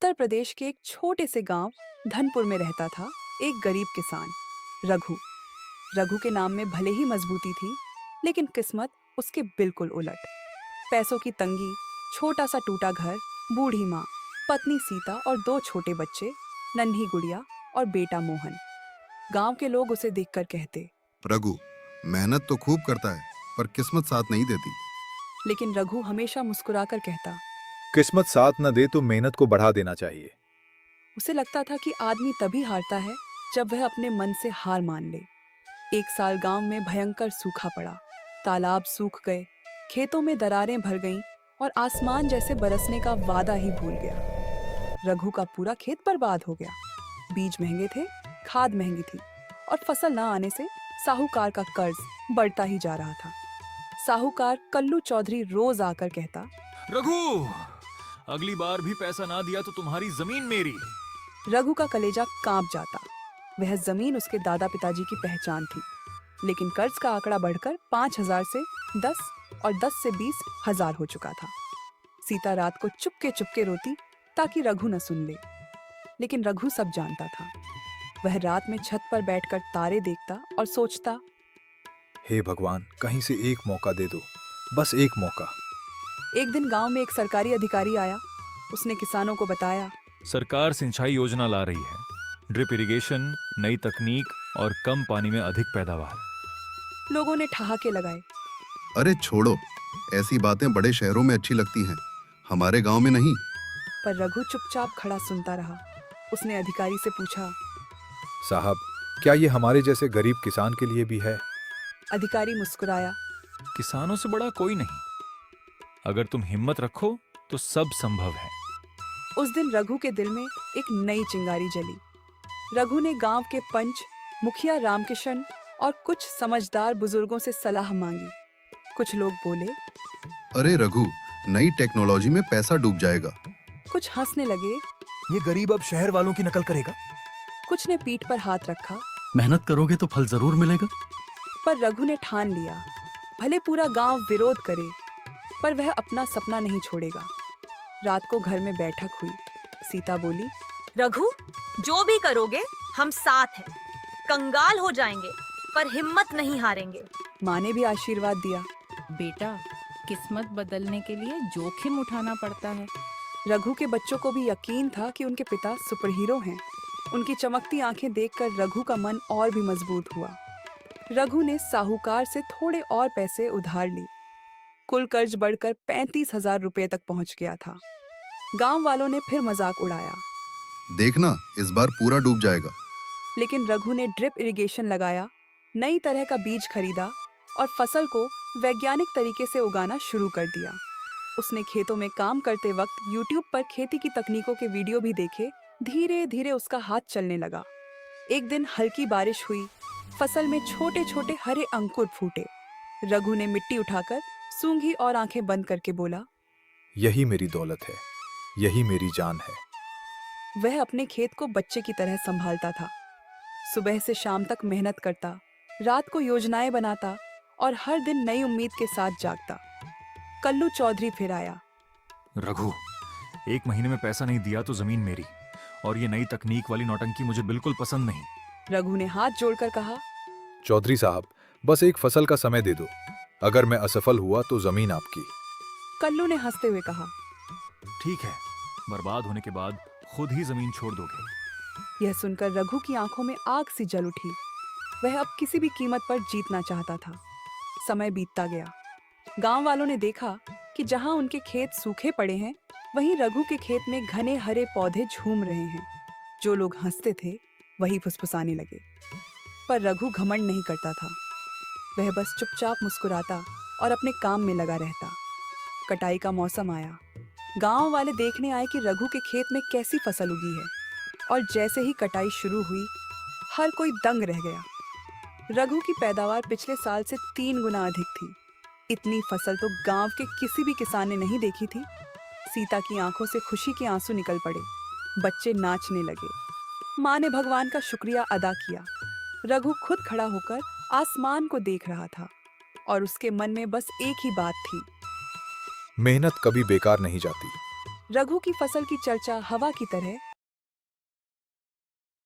उत्तर प्रदेश के एक छोटे से गांव धनपुर में रहता था एक गरीब किसान रघु। रघु के नाम में भले ही मजबूती थी, लेकिन किस्मत उसके बिल्कुल उलट। पैसों की तंगी, छोटा सा टूटा घर, बूढ़ी माँ, पत्नी सीता और दो छोटे बच्चे, नन्ही गुड़िया और बेटा मोहन। गांव के लोग उसे देखकर कहते, रघु मेहनत तो खूब करता है पर किस्मत साथ नहीं देती। लेकिन रघु हमेशा मुस्कुराकर कहता। किस्मत साथ न दे तो मेहनत को बढ़ा देना चाहिए। उसे लगता था कि आदमी तभी हारता है जब वह अपने मन से हार मान ले। एक साल गांव में भयंकर सूखा पड़ा। तालाब सूख गए, खेतों में दरारें भर गईं और आसमान जैसे बरसने का वादा ही भूल गया। रघु का पूरा खेत बर्बाद हो गया। बीज महंगे थे, खाद महंगी थी और फसल न आने से साहूकार का कर्ज बढ़ता ही जा रहा था। साहूकार कल्लू चौधरी रोज आकर कहता, रघु, अगली बार भी पैसा ना दिया तो तुम्हारी जमीन मेरी। रघु का कलेजा कांप जाता। वह जमीन उसके दादा पिताजी की पहचान थी, लेकिन कर्ज का आंकड़ा बढ़कर 5,000 से 10 और 10 से 20,000 हो चुका था। सीता रात को चुपके चुपके रोती ताकि रघु न सुन ले, लेकिन रघु सब जानता था। वह रात में छत पर बैठकर तारे देखता और सोचता, हे भगवान, कहीं से एक मौका दे दो, बस एक मौका। एक दिन गांव में एक सरकारी अधिकारी आया। उसने किसानों को बताया, सरकार सिंचाई योजना ला रही है, ड्रिप इरिगेशन, नई तकनीक और कम पानी में अधिक पैदावार। लोगों ने ठहाके लगाए। अरे छोड़ो, ऐसी बातें बड़े शहरों में अच्छी लगती हैं, हमारे गांव में नहीं। पर रघु चुपचाप खड़ा सुनता रहा। उसने अधिकारी से पूछा, साहब, क्या ये हमारे जैसे गरीब किसान के लिए भी है? अधिकारी मुस्कुराया। किसानों से बड़ा कोई नहीं। अगर तुम हिम्मत रखो तो सब संभव है। उस दिन रघु के दिल में एक नई चिंगारी जली। रघु ने गांव के पंच, मुखिया रामकिशन और कुछ समझदार बुजुर्गों से सलाह मांगी। कुछ लोग बोले, अरे रघु, नई टेक्नोलॉजी में पैसा डूब जाएगा। कुछ हंसने लगे, ये गरीब अब शहर वालों की नकल करेगा। कुछ ने पीठ पर हाथ रखा। मेहनत करोगे तो फल जरूर मिलेगा। पर रघु ने ठान लिया, भले पूरा गांव विरोध करे, पर वह अपना सपना नहीं छोड़ेगा। रात को घर में बैठक हुई। सीता बोली, रघु, जो भी करोगे हम साथ हैं। कंगाल हो जाएंगे पर हिम्मत नहीं हारेंगे। माँ ने भी आशीर्वाद दिया। बेटा, किस्मत बदलने के लिए जोखिम उठाना पड़ता है। रघु के बच्चों को भी यकीन था कि उनके पिता सुपर हीरो हैं। उनकी चमकती आंखें देखकर रघु का मन और भी मजबूत हुआ। रघु ने साहूकार से थोड़े और पैसे उधार ली। कुल कर्ज बढ़कर 35,000 रुपए तक पहुंच गया था। गांव वालों ने फिर मजाक उड़ाया, देखना, इस बार पूरा डूब जाएगा। लेकिन रघु ने ड्रिप इरिगेशन लगाया, नई तरह का बीज खरीदा और फसल को वैज्ञानिक तरीके से उगाना शुरू कर दिया। उसने खेतों में काम करते वक्त यूट्यूब पर खेती की तकनीकों के वीडियो भी देखे। धीरे धीरे उसका हाथ चलने लगा। एक दिन हल्की बारिश हुई। फसल में छोटे छोटे हरे अंकुर फूटे। रघु ने मिट्टी उठाकर सूंघी और आंखें बंद करके बोला, यही मेरी दौलत है, यही मेरी जान है। वह अपने खेत को बच्चे की तरह संभालता था। सुबह से शाम तक मेहनत करता, रात को योजनाएं बनाता और हर दिन नई उम्मीद के साथ जागता। कल्लू चौधरी फिर आया। रघु, 1 महीने में पैसा नहीं दिया तो जमीन मेरी, और ये नई तकनीक वाली नौटंकी मुझे बिल्कुल पसंद नहीं। रघु ने हाथ जोड़कर कहा, चौधरी साहब, बस एक फसल का समय दे दो। अगर मैं असफल हुआ तो जमीन आपकी। कल्लू ने हंसते हुए कहा, ठीक है, बर्बाद होने के बाद खुद ही जमीन छोड़ दोगे। यह सुनकर रघु की आंखों में आग सी जल उठी। वह अब किसी भी कीमत पर जीतना चाहता था। समय बीतता गया। गांव वालों ने देखा कि जहां उनके खेत सूखे पड़े हैं, वहीं रघु के खेत में घने हरे पौधे झूम रहे हैं। जो लोग हंसते थे वही फुसफुसाने लगे। पर रघु घमंड नहीं करता था। वह बस चुपचाप मुस्कुराता और अपने काम में लगा रहता। कटाई का मौसम आया। गांव वाले देखने आए कि रघु के खेत में कैसी फसल उगी है, और जैसे ही कटाई शुरू हुई, हर कोई दंग रह गया। रघु की पैदावार पिछले साल से 3 गुना अधिक थी। इतनी फसल तो गांव के किसी भी किसान ने नहीं देखी थी। सीता की आंखों से खुशी के आंसू निकल पड़े। बच्चे नाचने लगे। माँ ने भगवान का शुक्रिया अदा किया। रघु खुद खड़ा होकर आसमान को देख रहा था और उसके मन में बस एक ही बात थी, मेहनत कभी बेकार नहीं जाती। रघु की फसल की चर्चा हवा की तरह